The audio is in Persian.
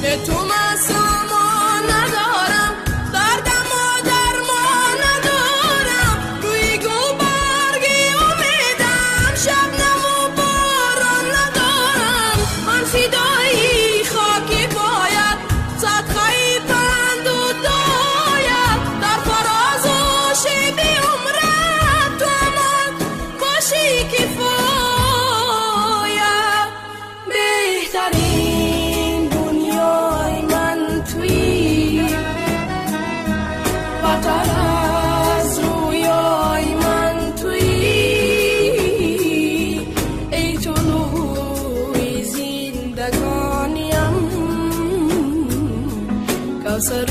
به تو من سامان ندارم، دردم و درمان ندارم، روی گل برگی امیدم، شبنم و باران ندارم. من فدایی خاکی باید، صدقه پند و داید، در فراز و شیب عمرت تو امان باشی کفایت. بهترین دنیای من تویی، بهتر از رویای من تویی، ای تو نوری زندگانیم، کوثر